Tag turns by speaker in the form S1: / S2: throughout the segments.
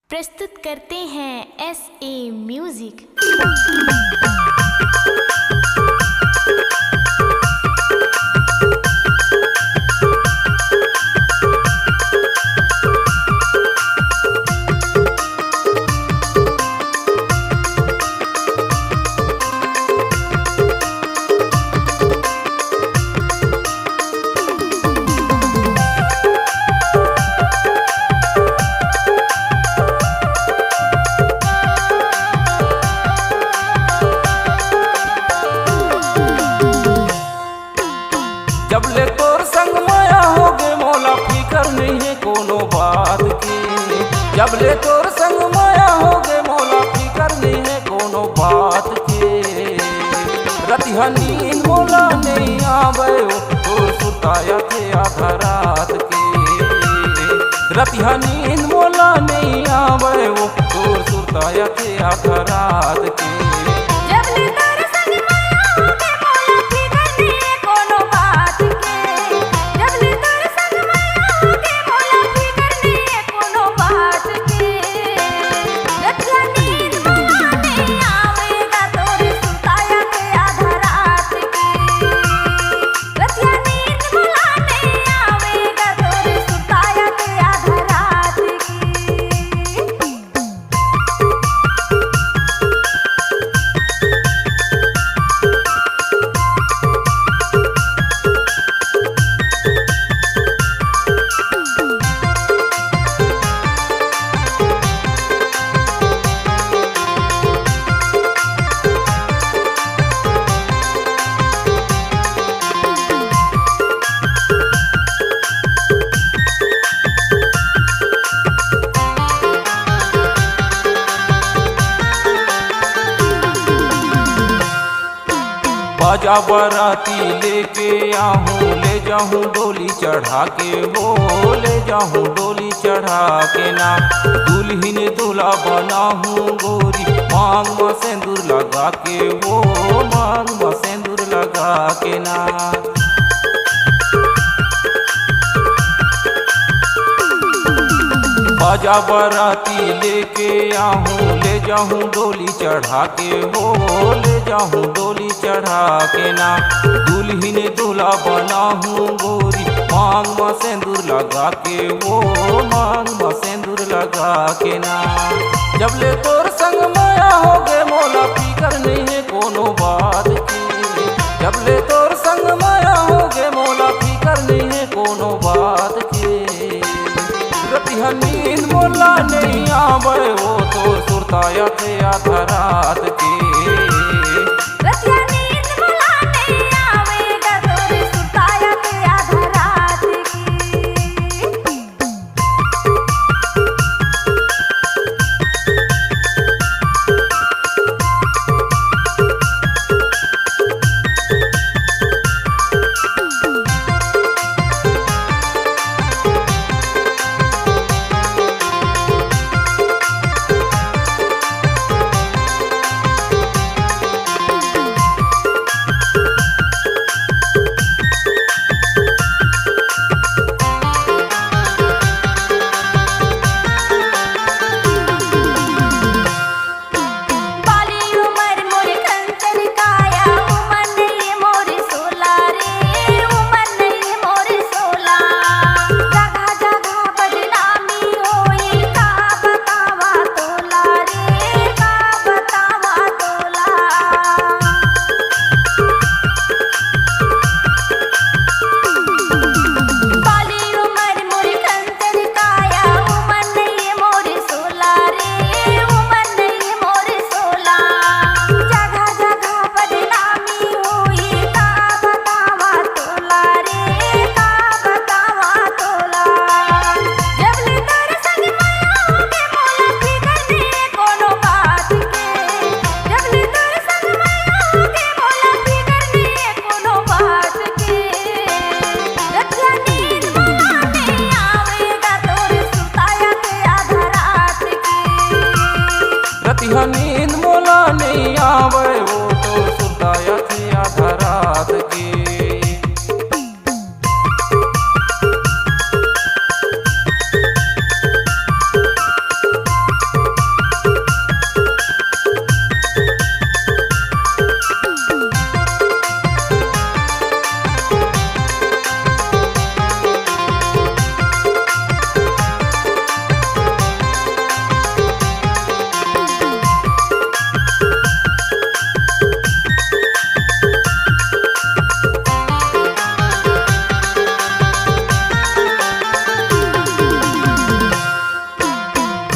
S1: प्रस्तुत करते हैं SA म्यूजिक।
S2: जबले तोर संग माया होगे मोला फिकर नहीं है कोनो बात की। जबले तोर संग माया होगे मोला फिकर नहीं है कोनो बात की। रतिहा नींद मोला नहीं आवे तोर सुताया थे आधा रात की। रतिहा नींद मोला नहीं आवे तोर सुताया थे आधा रात की। बाजा बराती लेके आहूँ ले जाऊँ डोली चढ़ा के हो ले जाऊँ डोली चढ़ा के ना। दुल्हन दूल्हा बना हूँ गोरी मांग में सिंदूर लगा के हो मांग में सिंदूर लगा के ना। बाजा बराती लेके आहूँ ले जाऊँ डोली चढ़ा के हो ले जाऊँ डोली चढ़ा के ना। दुल्हन दूल्हा बना हूँ गोरी मांग में सिंदूर लगा के हो मांग में सिंदूर लगा के ना। जबले तोर संग माया होगे मोला फिकर नहीं है कोनो बात की। जबले तोर संग माया होगे मोला फिकर नहीं है कोनो बात की। रतिहा नींद मोला नहीं आवे वो तो सुरताया थे आधा रात की।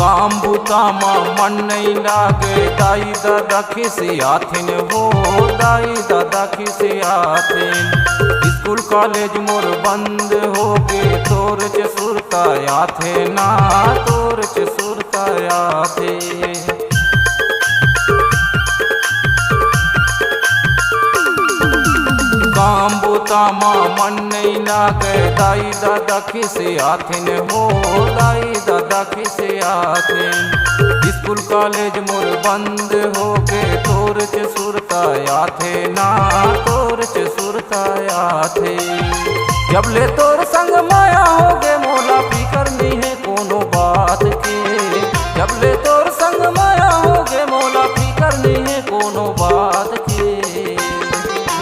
S2: काम बुतामा मन नहीं लागे दाई दादा खिसे आथिन हो दाई दादा खिसे आथिन स्कूल कॉलेज मोर बंद हो गे तोर च सुरता आथे ना तोर च सुरता आथे काम बुतामा मन नहीं लागे दाई दादा खिसे आथिन हो दाई दादा खिसे आथिन स्कूल कॉलेज मोर बंद हो गे तोर च सुरता आथे ना तोर च सुरता आथे जब ले तोर संग माया हो गे मोला फिकर नहीं है कोनो बात के जब ले तोर संग माया हो गे मोला फिकर नहीं है कोनो बात के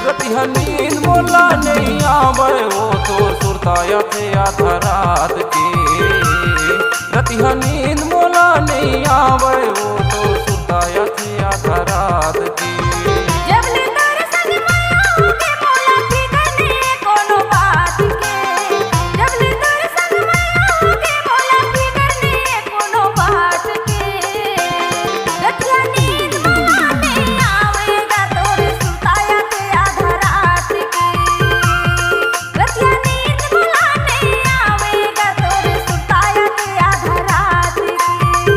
S2: रतिहा नींद मोला नहीं आवे वो तो सुरताया थे आधा रात के रतिहा नींद मोला नहीं आवे वो तो सुरताया थे आधा रात के
S3: जब ले तोर संग माया होगे मोला फिकर नहीं कोनो बात के जब ले तोर संग माया होगे मोला फिकर नहीं कोनो बात के रतिया नींद मोला नहीं आवेगा तोर सुताया थे आधा रात के रतिया नींद मोला नहीं आवेगा तोर सुताया थे आधा रात के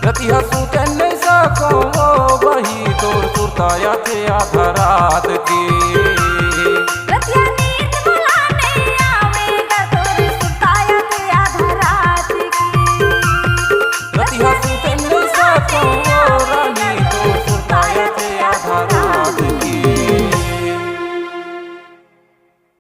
S2: रतिहा सूते नहीं सको वो वही तो सुरताया थे आधा रात की